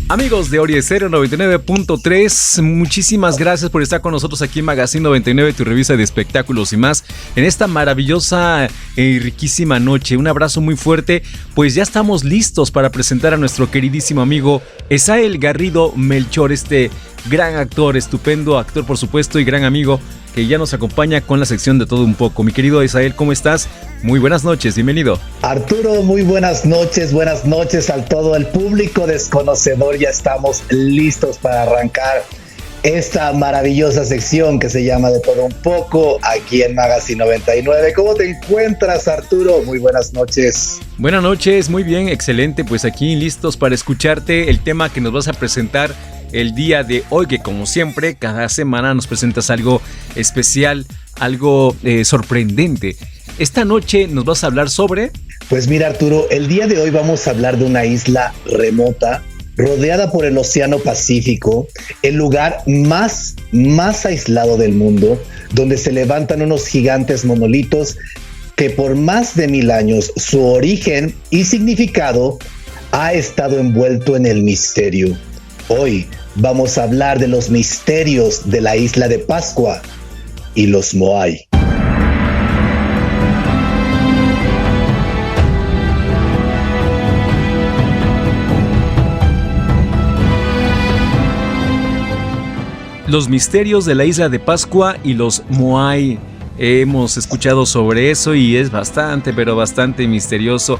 Amigos de Ori Estéreo 99.3, muchísimas gracias por estar con nosotros aquí en Magazine 99, tu revista de espectáculos y más, en esta maravillosa y riquísima noche. Un abrazo muy fuerte, pues ya estamos listos para presentar a nuestro queridísimo amigo Esael Garrido Melchor, este gran actor, estupendo actor por supuesto y gran amigo que ya nos acompaña con la sección de todo un poco. Mi querido Esael, ¿cómo estás? Muy buenas noches, bienvenido. Arturo, muy buenas noches a todo el público desconocedor. Ya estamos listos para arrancar esta maravillosa sección que se llama De Todo Un Poco aquí en Magazine 99. ¿Cómo te encuentras, Arturo? Muy buenas noches. Buenas noches, muy bien, excelente, pues aquí listos para escucharte el tema que nos vas a presentar el día de hoy, que como siempre, cada semana nos presentas algo especial, algo sorprendente. Esta noche nos vas a hablar sobre... Pues mira, Arturo, el día de hoy vamos a hablar de una isla remota, rodeada por el Océano Pacífico, el lugar más aislado del mundo, donde se levantan unos gigantes monolitos que por más de 1000 años su origen y significado ha estado envuelto en el misterio. Hoy vamos a hablar de los misterios de la isla de Pascua y los Moai. Los misterios de la isla de Pascua y los Moai. Hemos escuchado sobre eso y es bastante, pero bastante misterioso.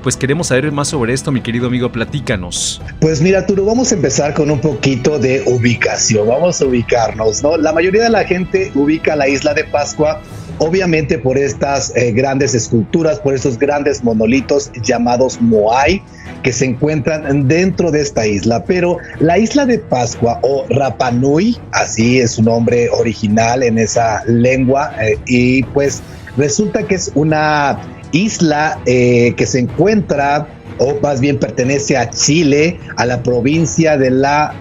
Pues queremos saber más sobre esto, mi querido amigo, platícanos. Pues mira, Arturo, vamos a empezar con un poquito de ubicación, vamos a ubicarnos, ¿no? La mayoría de la gente ubica la isla de Pascua, obviamente por estas grandes esculturas, por estos grandes monolitos llamados Moai, que se encuentran dentro de esta isla, pero la isla de Pascua o Rapa Nui, así es su nombre original en esa lengua, y pues resulta que es una isla que se encuentra, o más bien pertenece a Chile, a la provincia de la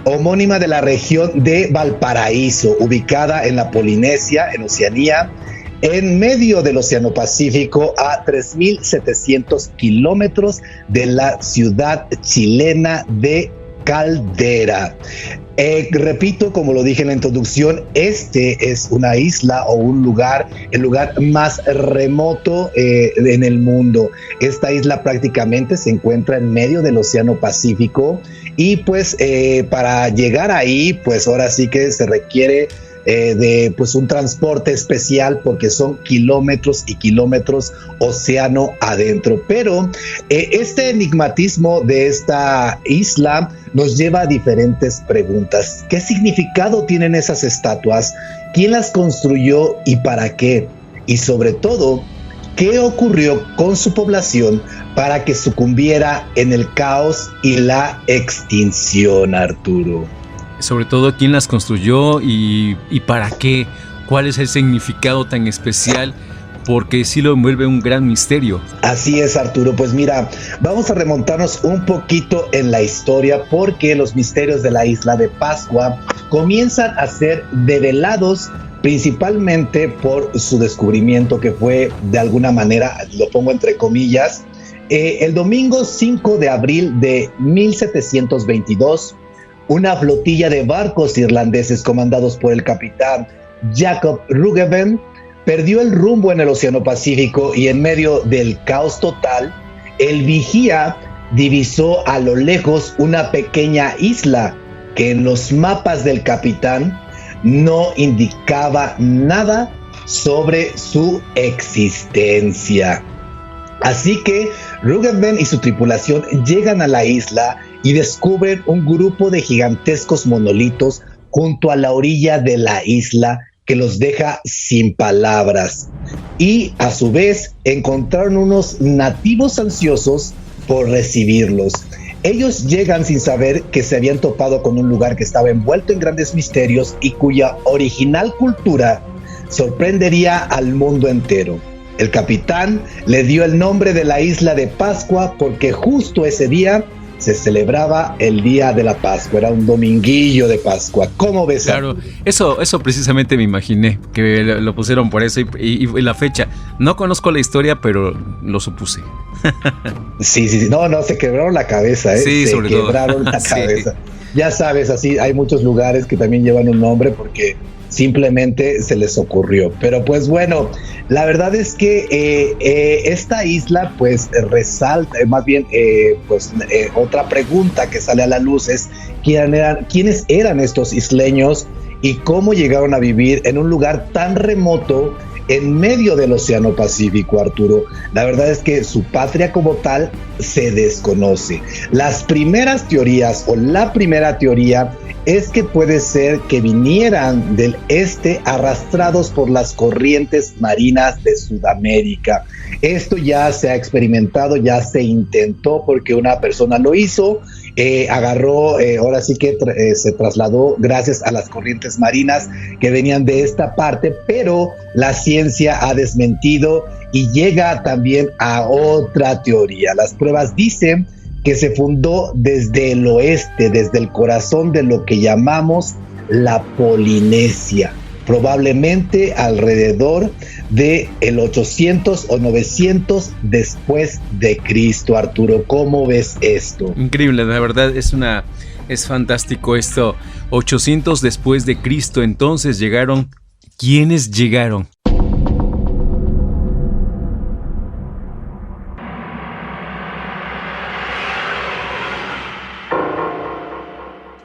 homónima de la región de Valparaíso, ubicada en la Polinesia, en Oceanía, en medio del Océano Pacífico, a 3.700 kilómetros de la ciudad chilena de Caldera. Repito, como lo dije en la introducción, este es una isla o un lugar, el lugar más remoto en el mundo. Esta isla prácticamente se encuentra en medio del Océano Pacífico y pues para llegar ahí, pues ahora sí que se requiere de pues un transporte especial porque son kilómetros y kilómetros océano adentro. Pero este enigmatismo de esta isla nos lleva a diferentes preguntas. ¿Qué significado tienen esas estatuas? ¿Quién las construyó y para qué? Y sobre todo, ¿qué ocurrió con su población para que sucumbiera en el caos y la extinción, Arturo? Sobre todo, ¿quién las construyó y para qué? ¿Cuál es el significado tan especial? Porque sí lo envuelve un gran misterio. Así es, Arturo. Pues mira, vamos a remontarnos un poquito en la historia porque los misterios de la isla de Pascua comienzan a ser develados principalmente por su descubrimiento, que fue de alguna manera, lo pongo entre comillas, el domingo 5 de abril de 1722, una flotilla de barcos irlandeses comandados por el capitán Jacob Roggeveen perdió el rumbo en el Océano Pacífico y en medio del caos total, el vigía divisó a lo lejos una pequeña isla que en los mapas del capitán no indicaba nada sobre su existencia. Así que Roggeveen y su tripulación llegan a la isla y descubren un grupo de gigantescos monolitos junto a la orilla de la isla que los deja sin palabras. Y a su vez encontraron unos nativos ansiosos por recibirlos. Ellos llegan sin saber que se habían topado con un lugar que estaba envuelto en grandes misterios y cuya original cultura sorprendería al mundo entero. El capitán le dio el nombre de la isla de Pascua porque justo ese día se celebraba el día de la Pascua, era un dominguillo de Pascua. ¿Cómo ves? Claro, eso precisamente me imaginé, que lo pusieron por eso y la fecha. No conozco la historia, pero lo supuse. Sí, no, se quebraron la cabeza, Sí, se quebraron la cabeza. Sí. Ya sabes, así hay muchos lugares que también llevan un nombre porque simplemente se les ocurrió. Pero pues bueno, la verdad es que esta isla pues resalta, más bien otra pregunta que sale a la luz es quiénes eran estos isleños y cómo llegaron a vivir en un lugar tan remoto en medio del Océano Pacífico, Arturo. La verdad es que su patria como tal se desconoce. Las primeras teorías o la primera teoría es que puede ser que vinieran del este arrastrados por las corrientes marinas de Sudamérica. Esto ya se ha experimentado, ya se intentó porque una persona lo hizo, agarró, ahora sí que se trasladó gracias a las corrientes marinas que venían de esta parte, pero la ciencia ha desmentido y llega también a otra teoría. Las pruebas dicen que se fundó desde el oeste, desde el corazón de lo que llamamos la Polinesia, probablemente alrededor de el 800 o 900 después de Cristo. Arturo, ¿cómo ves esto? Increíble, la verdad es fantástico esto. 800 después de Cristo, entonces llegaron. ¿Quiénes llegaron?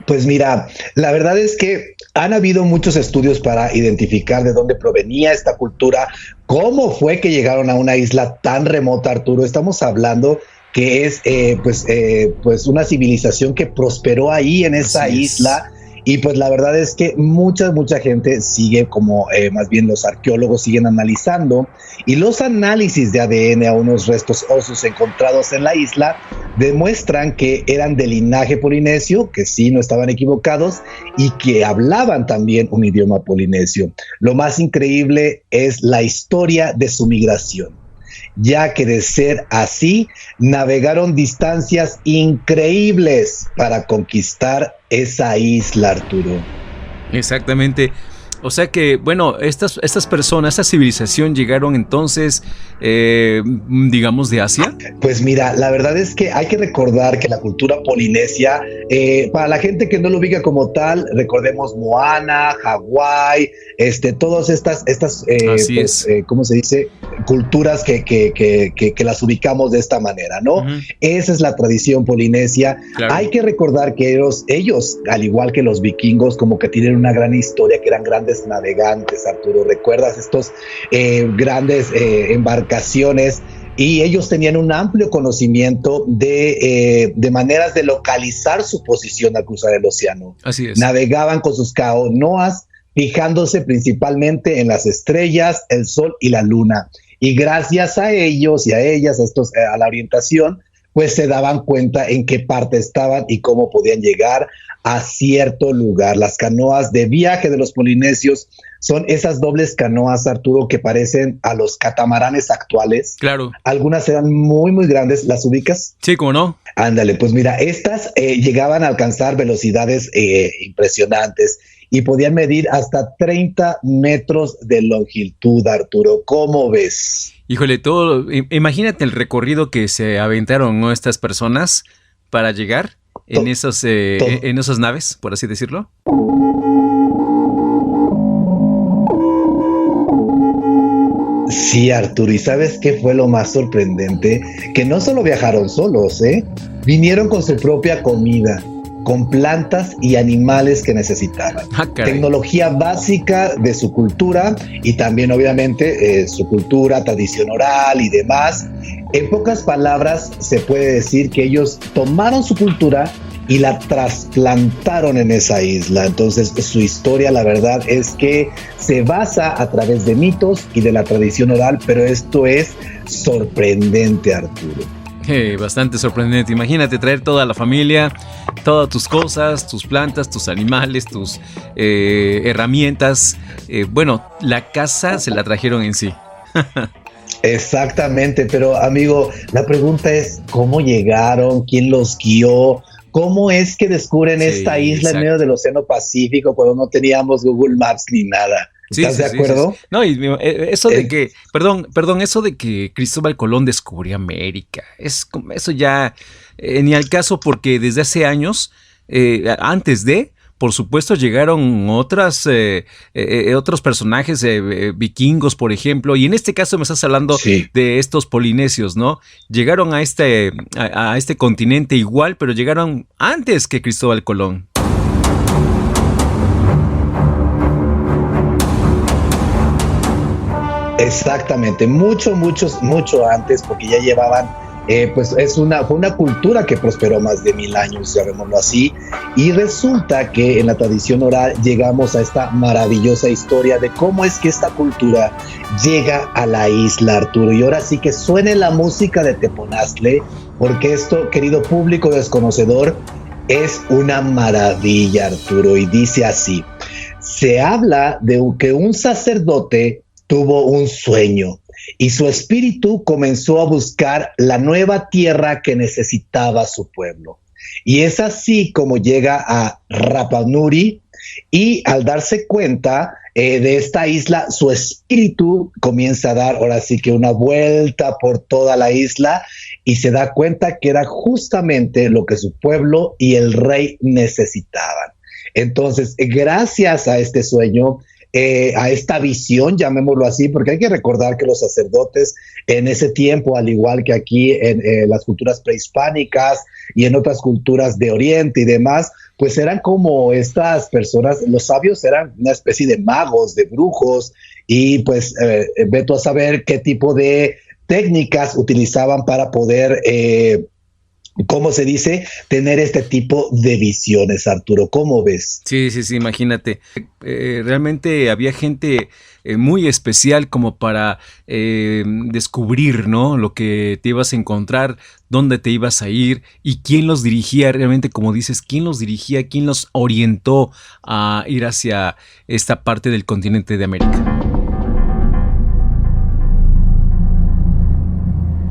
Pues mira, la verdad es que han habido muchos estudios para identificar de dónde provenía esta cultura, cómo fue que llegaron a una isla tan remota, Arturo. Estamos hablando que es pues una civilización que prosperó ahí en esa isla. Y pues la verdad es que mucha gente sigue como, más bien los arqueólogos siguen analizando, y los análisis de ADN a unos restos óseos encontrados en la isla demuestran que eran de linaje polinesio, que sí, no estaban equivocados, y que hablaban también un idioma polinesio. Lo más increíble es la historia de su migración, ya que de ser así, navegaron distancias increíbles para conquistar esa isla, Arturo. Exactamente. O sea que, bueno, estas personas, esta civilización llegaron entonces, digamos, de Asia. Pues mira, la verdad es que hay que recordar que la cultura polinesia, para la gente que no lo ubica como tal, recordemos Moana, Hawái, todas estas ¿cómo se dice? Culturas que las ubicamos de esta manera, ¿no? Uh-huh. Esa es la tradición polinesia. Claro. Hay que recordar que ellos, al igual que los vikingos, como que tienen una gran historia, que eran grandes navegantes, Arturo. ¿Recuerdas estos grandes embarcaciones? Y ellos tenían un amplio conocimiento de maneras de localizar su posición al cruzar el océano. Así es. Navegaban con sus canoas, fijándose principalmente en las estrellas, el sol y la luna. Y gracias a ellos y a ellas, a la orientación, pues se daban cuenta en qué parte estaban y cómo podían llegar a cierto lugar. Las canoas de viaje de los polinesios son esas dobles canoas, Arturo, que parecen a los catamaranes actuales. Claro. Algunas eran muy, muy grandes. ¿Las ubicas? Sí, ¿cómo no? Ándale, pues mira, estas llegaban a alcanzar velocidades impresionantes y podían medir hasta 30 metros de longitud, Arturo. ¿Cómo ves? Híjole, imagínate el recorrido que se aventaron, ¿no?, estas personas para llegar en esas naves, por así decirlo. Sí, Arturo, ¿y sabes qué fue lo más sorprendente? Que no solo viajaron solos, vinieron con su propia comida, con plantas y animales que necesitaban. Tecnología básica de su cultura y también obviamente su cultura, tradición oral y demás. En pocas palabras se puede decir que ellos tomaron su cultura y la trasplantaron en esa isla. Entonces su historia, la verdad es que se basa a través de mitos y de la tradición oral, pero esto es sorprendente, Arturo. Bastante sorprendente. Imagínate traer toda la familia, todas tus cosas, tus plantas, tus animales, tus herramientas. La casa se la trajeron en sí. Exactamente, pero amigo, la pregunta es, ¿cómo llegaron? ¿Quién los guió? ¿Cómo es que descubren esta isla en medio del Océano Pacífico cuando no teníamos Google Maps ni nada? ¿Estás de acuerdo? Sí. No, y eso de que, perdón, eso de que Cristóbal Colón descubrió América, eso ya ni al caso, porque desde hace años, antes de, por supuesto, llegaron otros personajes vikingos, por ejemplo, y en este caso me estás hablando de estos polinesios, ¿no? Llegaron a este continente igual, pero llegaron antes que Cristóbal Colón. Exactamente, mucho antes, porque ya llevaban, fue una cultura que prosperó más de 1000 años, llamémoslo así, y resulta que en la tradición oral llegamos a esta maravillosa historia de cómo es que esta cultura llega a la isla, Arturo, y ahora sí que suene la música de Teponaztle, porque esto, querido público desconocedor, es una maravilla, Arturo, y dice así: se habla de que un sacerdote tuvo un sueño y su espíritu comenzó a buscar la nueva tierra que necesitaba su pueblo. Y es así como llega a Rapa Nui, y al darse cuenta de esta isla, su espíritu comienza a dar ahora sí que una vuelta por toda la isla y se da cuenta que era justamente lo que su pueblo y el rey necesitaban. Entonces, gracias a este sueño, a esta visión, llamémoslo así, porque hay que recordar que los sacerdotes en ese tiempo, al igual que aquí en las culturas prehispánicas y en otras culturas de Oriente y demás, pues eran como estas personas, los sabios eran una especie de magos, de brujos, y pues ve tú a saber qué tipo de técnicas utilizaban para poder ¿cómo se dice? Tener este tipo de visiones, Arturo. ¿Cómo ves? Sí, imagínate. Realmente había gente muy especial como para descubrir, ¿no? Lo que te ibas a encontrar, dónde te ibas a ir y quién los dirigía realmente, como dices, quién los dirigía, quién los orientó a ir hacia esta parte del continente de América.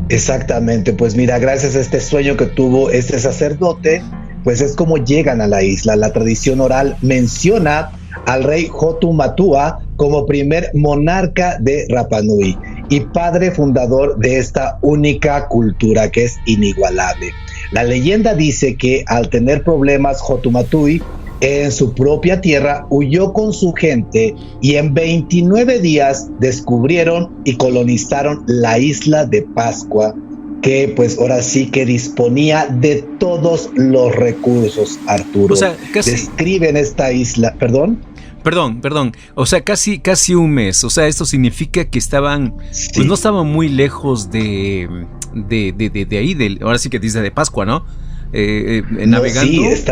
Exactamente, pues mira, gracias a este sueño que tuvo este sacerdote, pues es como llegan a la isla. La tradición oral menciona al rey Hotumatua como primer monarca de Rapa Nui y padre fundador de esta única cultura que es inigualable. La leyenda dice que al tener problemas Hotumatui en su propia tierra, huyó con su gente y en 29 días descubrieron y colonizaron la isla de Pascua, que pues ahora sí que disponía de todos los recursos, Arturo. O sea, casi describen esta isla, ¿perdón? O sea, casi un mes. O sea, esto significa que estaban, sí, pues no estaban muy lejos de ahí, ahora sí que dice de Pascua, ¿no? Navegando. Sí,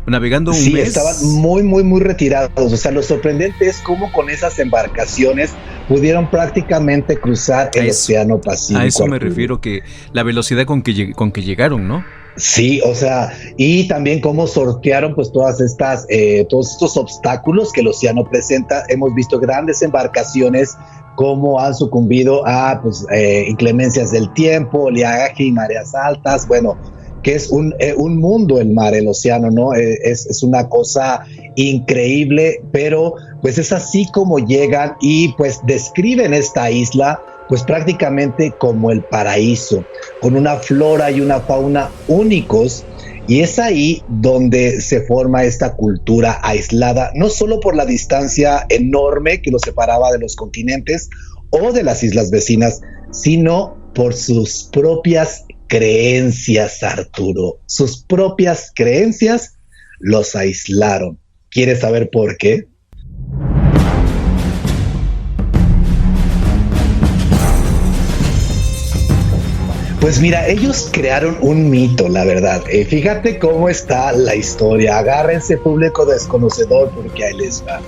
navegando un mes. Estaban muy retirados. O sea, lo sorprendente es cómo con esas embarcaciones pudieron prácticamente cruzar el Océano Pacífico. A eso me refiero, que la velocidad con que llegaron, ¿no? Sí, o sea, y también cómo sortearon pues todos estos obstáculos que el océano presenta. Hemos visto grandes embarcaciones cómo han sucumbido a inclemencias del tiempo, oleaje y mareas altas. Bueno, que es un mundo el mar, el océano, ¿no? Es una cosa increíble, pero pues es así como llegan y pues describen esta isla pues prácticamente como el paraíso, con una flora y una fauna únicos, y es ahí donde se forma esta cultura aislada, no solo por la distancia enorme que los separaba de los continentes o de las islas vecinas, sino por sus propias creencias, Arturo. Sus propias creencias los aislaron. ¿Quieres saber por qué? Pues mira, ellos crearon un mito, la verdad. Fíjate cómo está la historia. Agárrense, público desconocedor, porque ahí les va.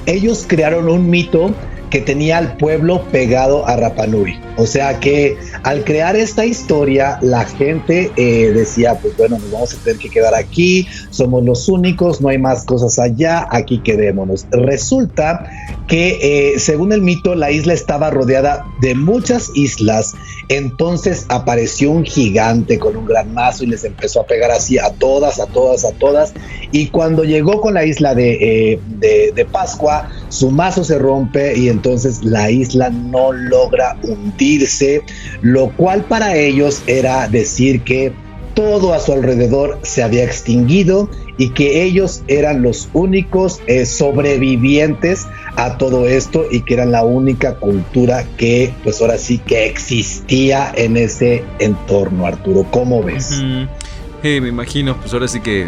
Ellos crearon un mito que tenía al pueblo pegado a Rapa Nui. O sea que al crear esta historia, la gente decía, pues bueno, nos vamos a tener que quedar aquí, somos los únicos, no hay más cosas allá, aquí quedémonos. Resulta que según el mito la isla estaba rodeada de muchas islas. Entonces apareció un gigante con un gran mazo y les empezó a pegar así a todas. Y cuando llegó con la isla de Pascua, su mazo se rompe y entonces la isla no logra hundirse, lo cual para ellos era decir que todo a su alrededor se había extinguido y que ellos eran los únicos sobrevivientes a todo esto y que eran la única cultura que pues ahora sí que existía en ese entorno. Arturo, ¿cómo ves? Me imagino, pues ahora sí que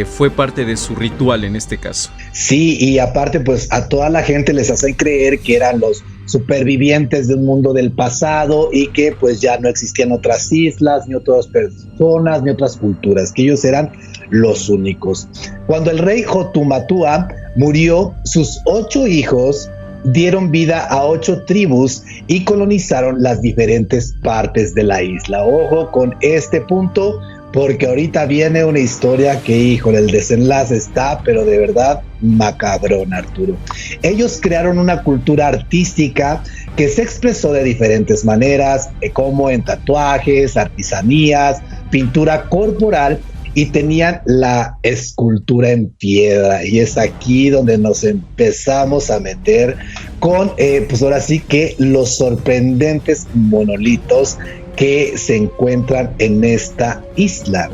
fue parte de su ritual en este caso. Sí, y aparte pues a toda la gente les hacen creer que eran los supervivientes de un mundo del pasado y que pues ya no existían otras islas, ni otras personas, ni otras culturas, que ellos eran los únicos. Cuando el rey Jotumatua murió, sus 8 hijos dieron vida a 8 tribus y colonizaron las diferentes partes de la isla. Ojo con este punto, porque ahorita viene una historia que, híjole, el desenlace está, pero de verdad macabrón, Arturo. Ellos crearon una cultura artística que se expresó de diferentes maneras, como en tatuajes, artesanías, pintura corporal, y tenían la escultura en piedra, y es aquí donde nos empezamos a meter con, pues ahora sí que los sorprendentes monolitos que se encuentran en esta isla.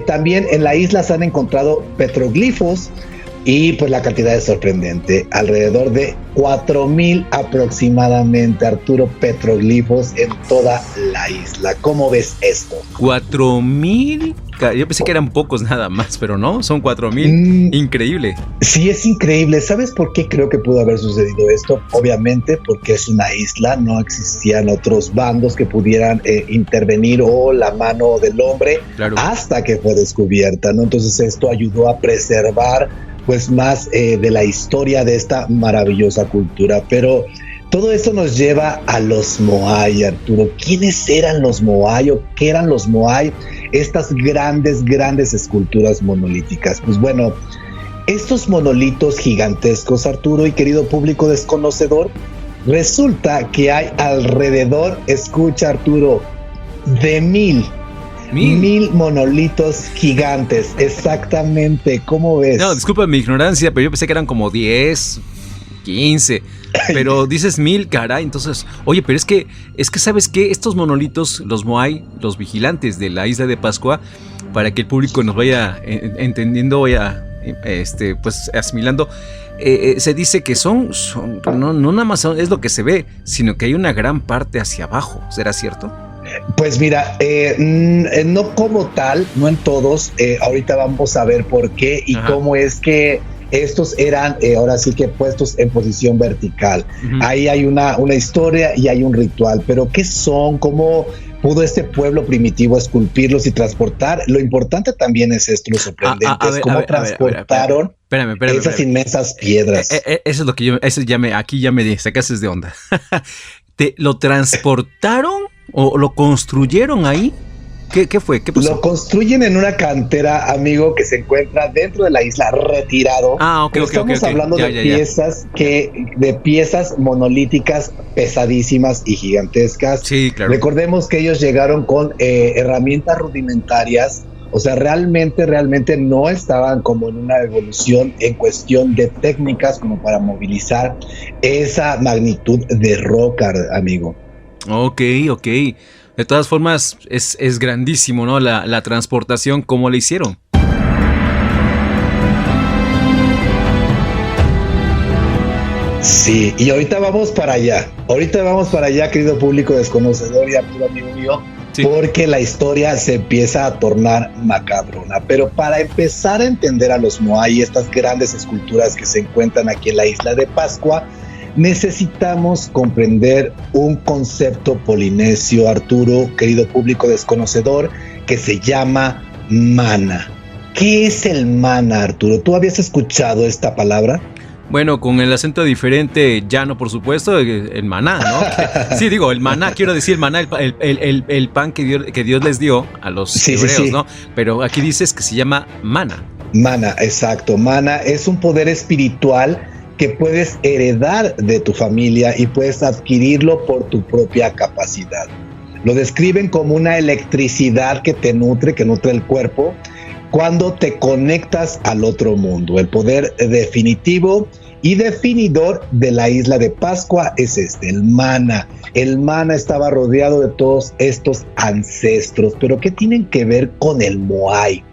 También en la isla se han encontrado petroglifos y pues la cantidad es sorprendente, alrededor de 4,000 aproximadamente, Arturo, petroglifos en toda la isla. ¿Cómo ves esto? 4,000, yo pensé que eran pocos nada más, pero no, son 4,000, increíble. Sí, es increíble. ¿Sabes por qué creo que pudo haber sucedido esto? Obviamente porque es una isla, no existían otros bandos que pudieran intervenir o la mano del hombre, claro, hasta que fue descubierta, ¿no? Entonces esto ayudó a preservar pues más de la historia de esta maravillosa cultura. Pero todo esto nos lleva a los Moai, Arturo. ¿Quiénes eran los Moai o qué eran los Moai? Estas grandes esculturas monolíticas. Pues bueno, estos monolitos gigantescos, Arturo y querido público desconocedor, resulta que hay alrededor, escucha, Arturo, de 1,000 monolitos gigantes, exactamente. ¿Cómo ves? No, disculpa mi ignorancia, pero yo pensé que eran como 10, 15, pero dices 1,000, caray. Entonces, oye, pero es que ¿sabes qué? Estos monolitos, los Moai, los vigilantes de la isla de Pascua, para que el público nos vaya entendiendo, vaya pues asimilando, se dice que no nada más es lo que se ve, sino que hay una gran parte hacia abajo. ¿Será cierto? Pues mira, no como tal, no en todos. Ahorita vamos a ver por qué y cómo es que estos eran ahora sí que puestos en posición vertical. Ahí hay una historia y hay un ritual, pero ¿qué son? ¿Cómo pudo este pueblo primitivo esculpirlos y transportar? Lo importante también es esto, lo sorprendente, cómo transportaron esas inmensas piedras. Eso es lo que aquí ya me sacaste de onda. ¿Lo transportaron o lo construyeron ahí? ¿Qué fue? ¿Qué pasó? Lo construyen en una cantera, amigo, que se encuentra dentro de la isla, retirado. Estamos hablando de piezas monolíticas pesadísimas y gigantescas. Sí, claro. Recordemos que ellos llegaron con herramientas rudimentarias. O sea, realmente no estaban como en una evolución en cuestión de técnicas como para movilizar esa magnitud de roca, amigo. Ok. De todas formas, es grandísimo, ¿no? La transportación, ¿cómo la hicieron? Sí, y ahorita vamos para allá, querido público desconocedor y Arturo, amigo mío, sí, porque la historia se empieza a tornar macabrona. Pero para empezar a entender a los Moai, estas grandes esculturas que se encuentran aquí en la isla de Pascua, necesitamos comprender un concepto polinesio, Arturo, querido público desconocedor, que se llama mana. ¿Qué es el mana, Arturo? ¿Tú habías escuchado esta palabra? Bueno, con el acento diferente, llano, por supuesto, el maná, ¿no? Sí, digo, el maná, quiero decir, el maná, el pan que Dios les dio a los hebreos, sí. ¿No? Pero aquí dices que se llama mana. Mana, exacto. Mana es un poder espiritual que puedes heredar de tu familia y puedes adquirirlo por tu propia capacidad. Lo describen como una electricidad que te nutre, que nutre el cuerpo, cuando te conectas al otro mundo. El poder definitivo y definidor de la isla de Pascua es el mana. El mana estaba rodeado de todos estos ancestros. ¿Pero qué tienen que ver con el Moai?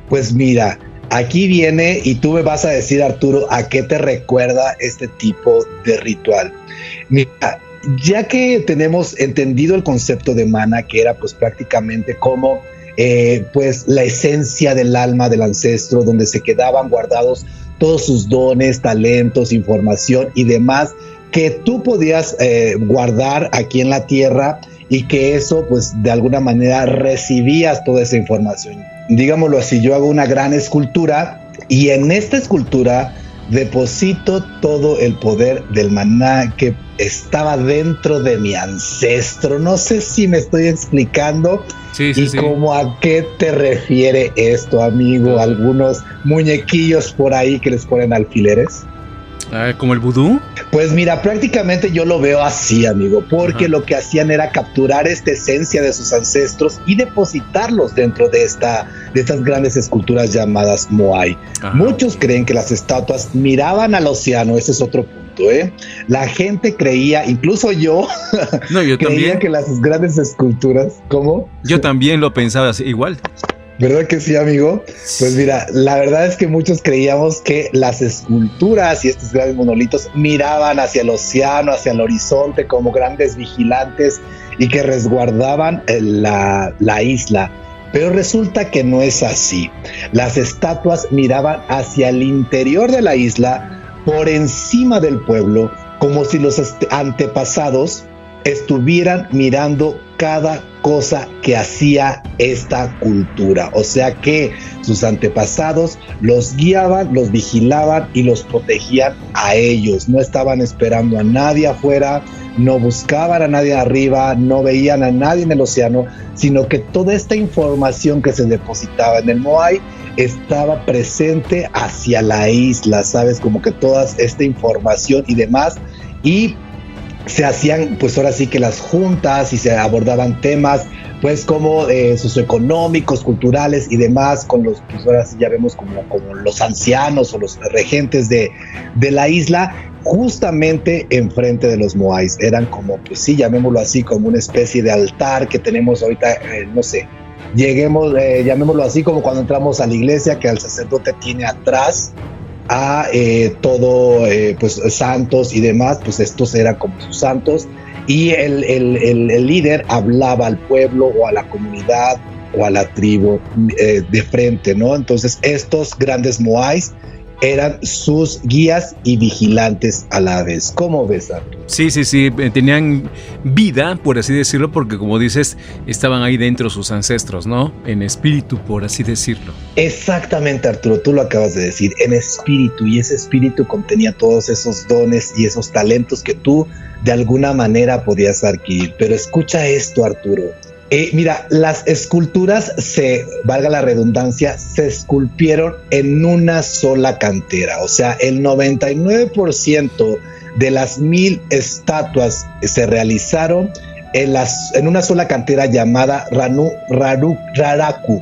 Pues mira, aquí viene y tú me vas a decir, Arturo, a qué te recuerda este tipo de ritual. Mira, ya que tenemos entendido el concepto de mana, que era pues prácticamente como pues la esencia del alma del ancestro, donde se quedaban guardados todos sus dones, talentos, información y demás que tú podías guardar aquí en la tierra, y que eso pues de alguna manera recibías toda esa información. Digámoslo así, yo hago una gran escultura y en esta escultura deposito todo el poder del maná que estaba dentro de mi ancestro. No sé si me estoy explicando. Sí. ¿Cómo a qué te refiere esto, amigo? ¿Algunos muñequillos por ahí que les ponen alfileres? ¿Como el vudú? Pues mira, prácticamente yo lo veo así, amigo, porque lo que hacían era capturar esta esencia de sus ancestros y depositarlos dentro de estas grandes esculturas llamadas Moai. Muchos creen que las estatuas miraban al océano, ese es otro punto, ¿eh? La gente creía, incluso yo, yo creía también. que las grandes esculturas, ¿cómo? Yo también lo pensaba así, igual. ¿Verdad que sí, amigo? Pues mira, la verdad es que muchos creíamos que las esculturas y estos grandes monolitos miraban hacia el océano, hacia el horizonte, como grandes vigilantes y que resguardaban la isla. Pero resulta que no es así. Las estatuas miraban hacia el interior de la isla, por encima del pueblo, como si los antepasados estuvieran mirando cada cosa que hacía esta cultura. O sea que sus antepasados los guiaban, los vigilaban y los protegían a ellos. No estaban esperando a nadie afuera, no buscaban a nadie arriba, no veían a nadie en el océano, sino que toda esta información que se depositaba en el Moai estaba presente hacia la isla, ¿sabes? Como que toda esta información y demás, y se hacían pues ahora sí que las juntas y se abordaban temas pues como socioeconómicos, culturales y demás, con los, pues ahora sí ya vemos como los ancianos o los regentes de la isla, justamente enfrente de los Moais. Eran como, pues sí, llamémoslo así, como una especie de altar que tenemos ahorita, no sé, llamémoslo así como cuando entramos a la iglesia, que el sacerdote tiene atrás a todo pues santos y demás. Pues estos eran como sus santos, y el líder hablaba al pueblo o a la comunidad o a la tribu de frente, ¿no? Entonces estos grandes Moais eran sus guías y vigilantes a la vez. ¿Cómo ves, Arturo? Sí, tenían vida, por así decirlo, porque como dices, estaban ahí dentro sus ancestros, ¿no? En espíritu, por así decirlo. Exactamente, Arturo, tú lo acabas de decir, en espíritu, y ese espíritu contenía todos esos dones y esos talentos que tú de alguna manera podías adquirir. Pero escucha esto, Arturo. Mira, las esculturas, valga la redundancia, se esculpieron en una sola cantera. O sea, el 99% de las 1000 estatuas se realizaron en una sola cantera llamada Ranu Raraku.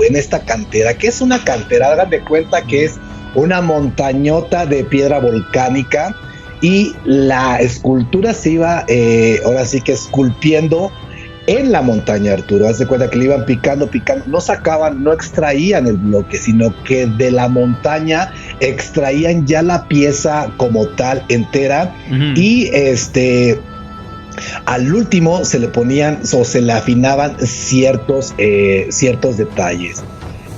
En esta cantera, que es una cantera, hagan de cuenta que es una montañota de piedra volcánica, y la escultura se iba ahora sí que esculpiendo en la montaña, Arturo. Haz de cuenta que le iban picando, no extraían el bloque, sino que de la montaña extraían ya la pieza como tal entera. Y al último se le ponían o se le afinaban ciertos detalles.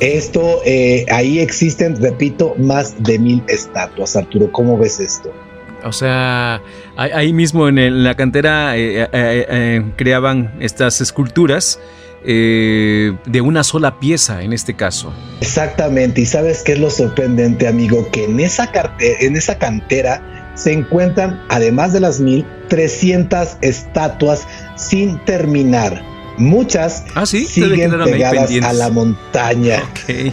Esto, ahí existen, repito, más de 1000 estatuas, Arturo. ¿Cómo ves esto? O sea, ahí mismo en la cantera creaban estas esculturas de una sola pieza, en este caso. Exactamente. ¿Y sabes qué es lo sorprendente, amigo? Que en esa cantera se encuentran, además de las 1300 estatuas sin terminar. Muchas siguen pegadas a la montaña. Okay.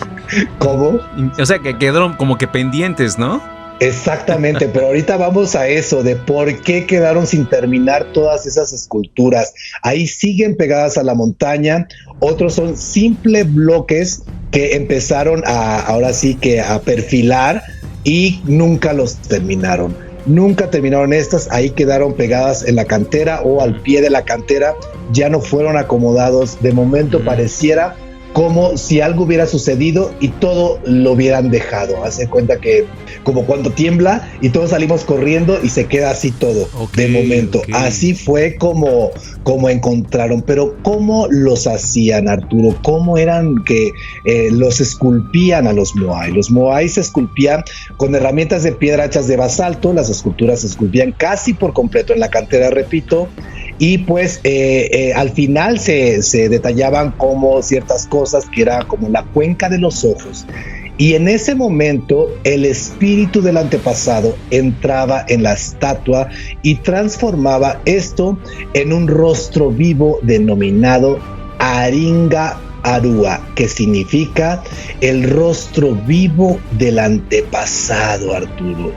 ¿Cómo? O sea, que quedaron como que pendientes, ¿no? Exactamente, pero ahorita vamos a eso de por qué quedaron sin terminar todas esas esculturas. Ahí siguen pegadas a la montaña, otros son simples bloques que empezaron ahora sí que a perfilar y nunca los terminaron. Nunca terminaron estas, ahí quedaron pegadas en la cantera o al pie de la cantera, ya no fueron acomodados. De momento pareciera como si algo hubiera sucedido y todo lo hubieran dejado. Hace cuenta que como cuando tiembla y todos salimos corriendo y se queda así todo, de momento. Así fue como encontraron. Pero ¿cómo los hacían, Arturo? ¿Cómo eran que los esculpían a los Moai? Los Moai se esculpían con herramientas de piedra hechas de basalto. Las esculturas se esculpían casi por completo en la cantera, repito. Y pues al final se detallaban como ciertas cosas que era como la cuenca de los ojos. Y en ese momento el espíritu del antepasado entraba en la estatua y transformaba esto en un rostro vivo denominado Aringa Arua, que significa el rostro vivo del antepasado, Arturo.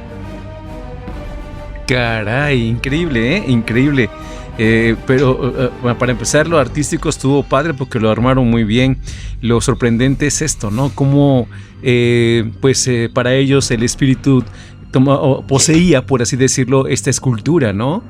Caray, increíble, increíble. Pero para empezar, lo artístico estuvo padre porque lo armaron muy bien. Lo sorprendente es esto, ¿no? Cómo para ellos el espíritu poseía, por así decirlo, esta escultura, ¿no?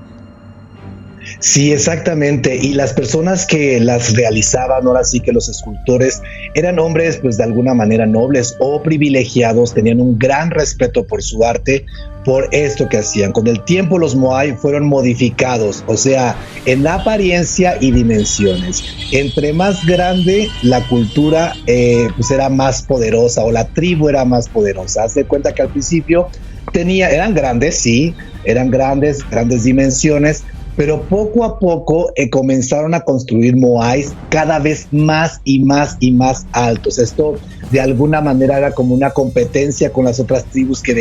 Sí, exactamente. Y las personas que las realizaban, ahora sí que los escultores, eran hombres pues de alguna manera nobles o privilegiados, tenían un gran respeto por su arte, por esto que hacían. Con el tiempo los Moai fueron modificados, o sea, en apariencia y dimensiones. Entre más grande la cultura, pues era más poderosa, o la tribu era más poderosa. Haz de cuenta que al principio eran grandes, sí, eran grandes dimensiones, pero poco a poco comenzaron a construir moais cada vez más y más y más altos. Esto de alguna manera era como una competencia con las otras tribus que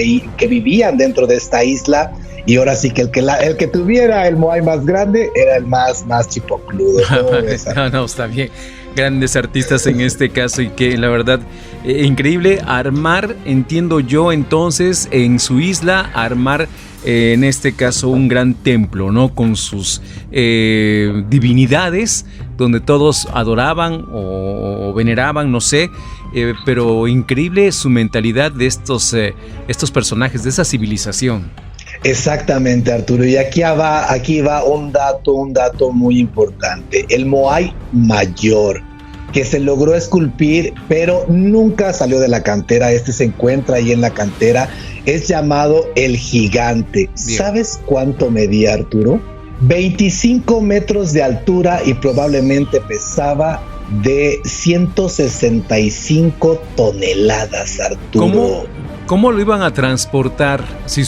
vivían dentro de esta isla, y ahora sí que el que tuviera el moai más grande era el más chipocludo. No, está bien. Grandes artistas en este caso, y que la verdad increíble armar, entiendo yo entonces, en su isla, armar en este caso un gran templo, ¿no? Con sus divinidades, donde todos adoraban o veneraban, no sé, pero increíble su mentalidad de estos personajes, de esa civilización. Exactamente, Arturo, y aquí va un dato muy importante. El moai mayor, que se logró esculpir, pero nunca salió de la cantera, se encuentra ahí en la cantera, es llamado el gigante. Bien. ¿Sabes cuánto medía, Arturo? 25 metros de altura y probablemente pesaba de 165 toneladas, Arturo. ¿Cómo lo iban a transportar si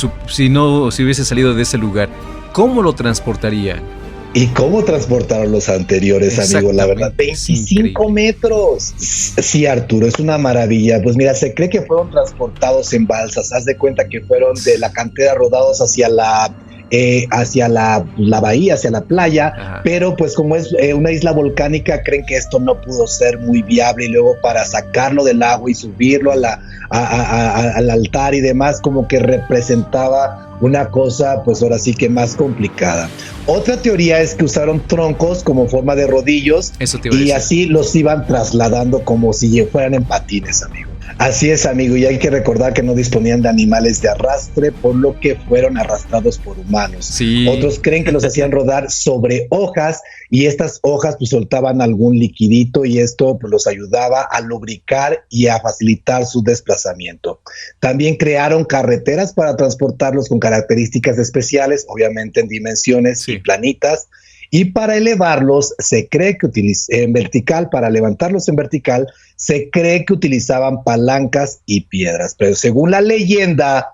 hubiese salido de ese lugar? ¿Cómo lo transportarían? ¿Y cómo transportaron los anteriores, amigo? La verdad, 25 metros. Sí, Arturo, es una maravilla. Pues mira, se cree que fueron transportados en balsas. Haz de cuenta que fueron de la cantera rodados hacia la bahía, hacia la playa. Ajá. Pero pues como es una isla volcánica, creen que esto no pudo ser muy viable, y luego para sacarlo del agua y subirlo al altar y demás, como que representaba una cosa pues ahora sí que más complicada. Otra teoría es que usaron troncos como forma de rodillos, y así los iban trasladando como si fueran en patines, amigo. Así es, amigo, y hay que recordar que no disponían de animales de arrastre, por lo que fueron arrastrados por humanos. Sí. Otros creen que los hacían rodar sobre hojas, y estas hojas pues soltaban algún liquidito, y esto pues los ayudaba a lubricar y a facilitar su desplazamiento. También crearon carreteras para transportarlos con características especiales, obviamente en dimensiones y planitas. Y para elevarlos, se cree que para levantarlos en vertical, se cree que utilizaban palancas y piedras. Pero según la leyenda,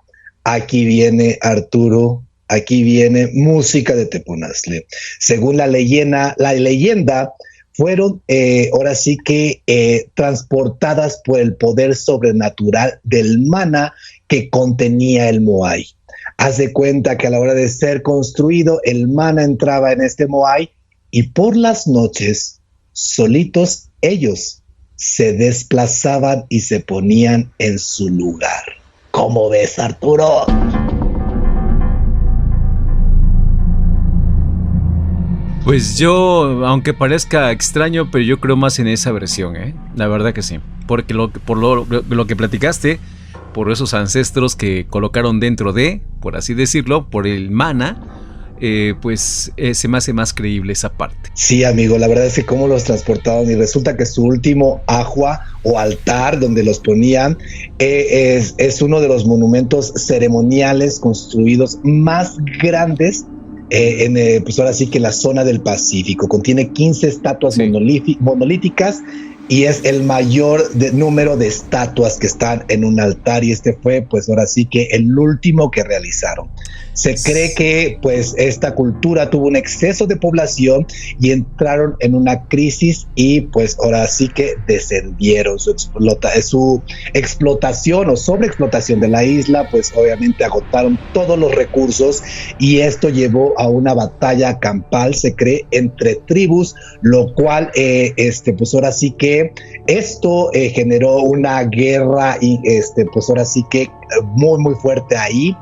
aquí viene, Arturo, aquí viene música de Teponaztle. Según la leyenda fueron ahora sí que transportadas por el poder sobrenatural del mana que contenía el moai. Haz de cuenta que a la hora de ser construido, el mana entraba en este moai, y por las noches solitos ellos se desplazaban y se ponían en su lugar. ¿Cómo ves, Arturo? Pues yo, aunque parezca extraño, pero yo creo más en esa versión, ¿eh? La verdad que sí. Porque por lo que platicaste, por esos ancestros que colocaron dentro de, por así decirlo, por el mana, pues se me hace más creíble esa parte. Sí, amigo, la verdad es que cómo los transportaban, y resulta que su último ajua o altar donde los ponían es uno de los monumentos ceremoniales construidos más grandes pues ahora sí que la zona del Pacífico. Contiene 15 estatuas monolíticas y es el mayor número de estatuas que están en un altar, y este fue pues ahora sí que el último que realizaron. Se cree que pues esta cultura tuvo un exceso de población y entraron en una crisis, y pues ahora sí que descendieron. Su explotación o sobreexplotación de la isla, pues obviamente agotaron todos los recursos, y esto llevó a una batalla campal, se cree, entre tribus, lo cual pues ahora sí que esto generó una guerra, y pues ahora sí que muy muy fuerte ahí.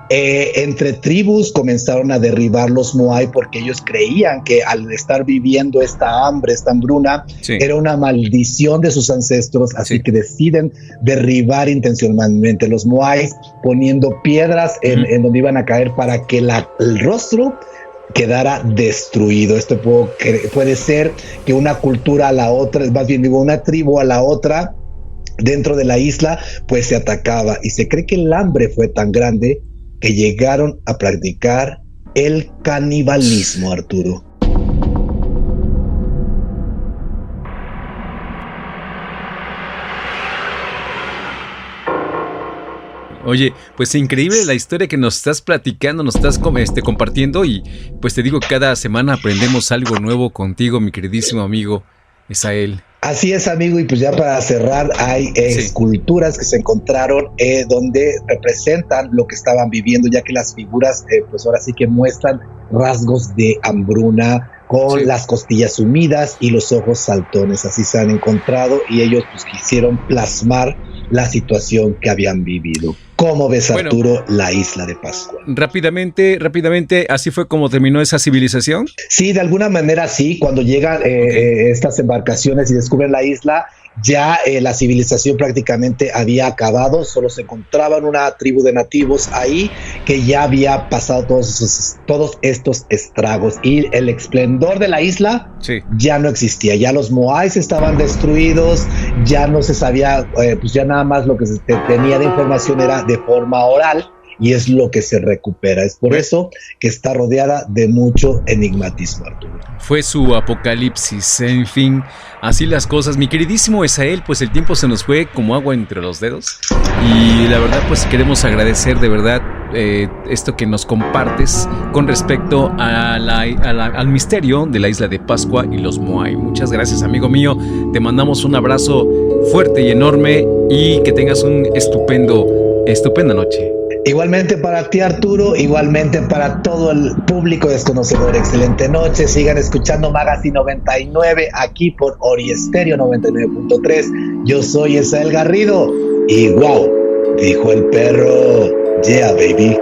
Entre tribus comenzaron a derribar los Moai, porque ellos creían que al estar viviendo esta hambre, esta hambruna, era una maldición de sus ancestros, así que deciden derribar intencionalmente los Moai, poniendo piedras en donde iban a caer para que el rostro quedara destruido. Esto puede ser que una cultura a la otra, más bien digo, una tribu a la otra dentro de la isla, pues se atacaba, y se cree que el hambre fue tan grande que llegaron a practicar el canibalismo, Arturo. Oye, pues increíble la historia que nos estás platicando, nos estás compartiendo, y pues te digo, cada semana aprendemos algo nuevo contigo, mi queridísimo amigo Esael. Así es, amigo, y pues ya para cerrar, hay esculturas que se encontraron donde representan lo que estaban viviendo, ya que las figuras pues ahora sí que muestran rasgos de hambruna, con las costillas sumidas y los ojos saltones. Así se han encontrado, y ellos pues quisieron plasmar la situación que habían vivido. ¿Cómo ves, Arturo, la isla de Pascua? Rápidamente, ¿así fue como terminó esa civilización? Sí, de alguna manera sí. Cuando llegan estas embarcaciones y descubren la isla, ya la civilización prácticamente había acabado. Solo se encontraban una tribu de nativos ahí que ya había pasado todos estos estragos, y el esplendor de la isla ya no existía. Ya los Moais estaban destruidos, ya no se sabía, pues ya nada más lo que se tenía de información era de forma oral, y es lo que se recupera. Es por eso que está rodeada de mucho enigmatismo, Arturo. Fue su apocalipsis, en fin, así las cosas. Mi queridísimo Esael, pues el tiempo se nos fue como agua entre los dedos, y la verdad pues queremos agradecer de verdad esto que nos compartes con respecto al misterio de la isla de Pascua y los Moai. Muchas gracias, amigo mío, te mandamos un abrazo fuerte y enorme, y que tengas un estupenda noche. Igualmente para ti, Arturo, igualmente para todo el público desconocedor. Excelente noche, sigan escuchando Magazine 99 aquí por Ori Estéreo 99.3. Yo soy Esael Garrido, y wow, dijo el perro, yeah baby.